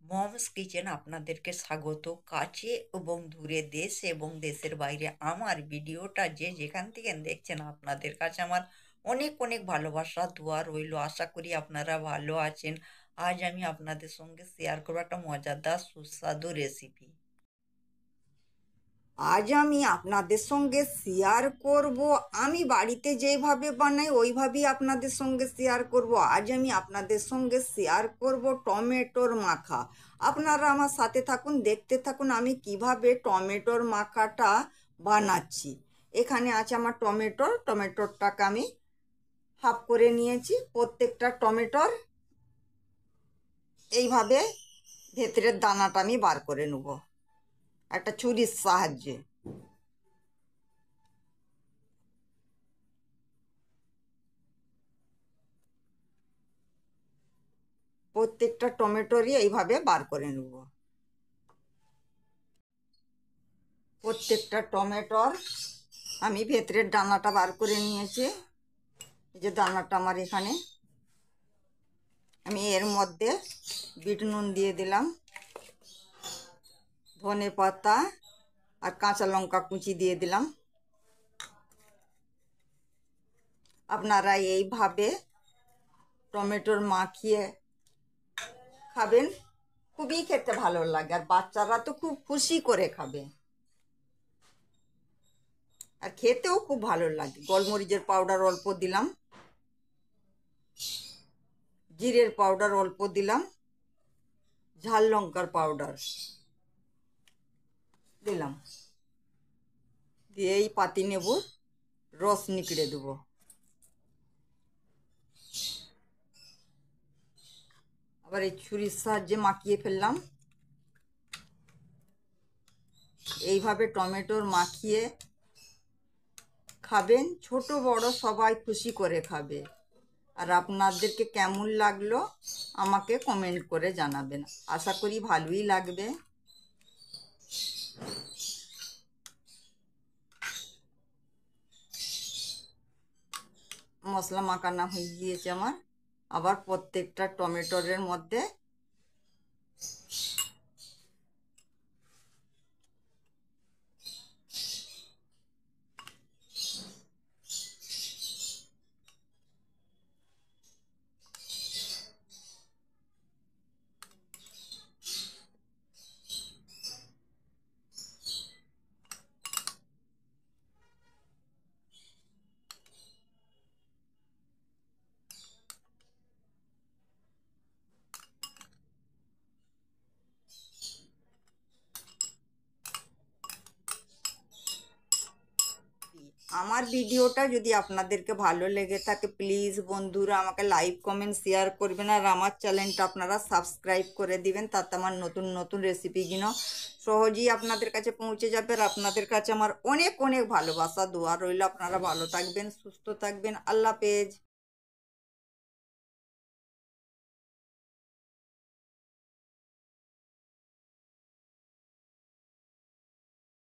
Moms kitchen আপনাদেরকে স্বাগত। কাছে এবং দূরে, দেশ এবং দেশের বাইরে আমার ভিডিওটা যে যেখান থেকে দেখছেন, আপনাদের কাছে আমার অনেক অনেক ভালোবাসা দোয়া রইল। আশা করি আপনারা ভালো আছেন। আজ আমি আপনাদের সঙ্গে শেয়ার করবো একটা মজাদার সুস্বাদু রেসিপি। আজ আমি আপনাদের সঙ্গে শেয়ার করব, আমি বাড়িতে যেভাবে বানাই ওইভাবেই আপনাদের সঙ্গে শেয়ার করব। আজ আমি আপনাদের সঙ্গে শেয়ার করব টমেটোর মাখা। আপনারা আমার সাথে থাকুন, দেখতে থাকুন আমি কিভাবে টমেটোর মাখাটা বানাচ্ছি। এখানে আছে আমার টমেটোরটাকে আমি হাফ করে নিয়েছি। প্রত্যেকটা টমেটোর এইভাবে ভেতরের দানাটা আমি বার করে নেব একটা ছুরির সাহায্যে। প্রত্যেকটা টমেটোরই এইভাবে বার করে নেব। প্রত্যেকটা টমেটোর আমি ভেতরের দানাটা বার করে নিয়েছি। এই যে দানাটা আমার এখানে। আমি এর মধ্যে বিট নুন দিয়ে দিলাম, ধনে পাতা আর কাঁচা লঙ্কা কুচি দিয়ে দিলাম। আপনারা এইভাবে টমেটোর মাখিয়ে খাবেন, খুবই খেতে ভালো লাগে, আর বাচ্চারা তো খুব খুশি করে খাবে, আর খেতেও খুব ভালো লাগে। গোলমরিচের পাউডার অল্প দিলাম, জিরের পাউডার অল্প দিলাম, ঝাল লঙ্কার পাউডার দিলাম, দিয়ে এই পাতি নেবুর রস নিকড়ে দেবো। আবার এই ছুরির সাহায্যে মাখিয়ে ফেললাম। এইভাবে টমেটোর মাখিয়ে খাবেন, ছোট বড় সবাই খুশি করে খাবে। আর আপনাদেরকে কেমন লাগলো আমাকে কমেন্ট করে জানাবেন, আশা করি ভালোই লাগবে। মশলা মাখানো হয়ে গিয়েছে আমার। আবার প্রত্যেকটা টমেটোরের মধ্যে আমার ভিডিওটা যদি আপনাদেরকে ভালো লেগে থাকে, প্লিজ বন্ধুরা আমাকে লাইক কমেন্ট শেয়ার করবেন, আর আমার চ্যানেলটা আপনারা সাবস্ক্রাইব করে দিবেন। তাতে আমার নতুন নতুন রেসিপিগুলো সহজেই আপনাদের কাছে পৌঁছে যাবে। আর আপনাদের কাছে আমার অনেক অনেক ভালোবাসা দোয়া রইল। আপনারা ভালো থাকবেন, সুস্থ থাকবেন। আল্লাহ হাফেজ।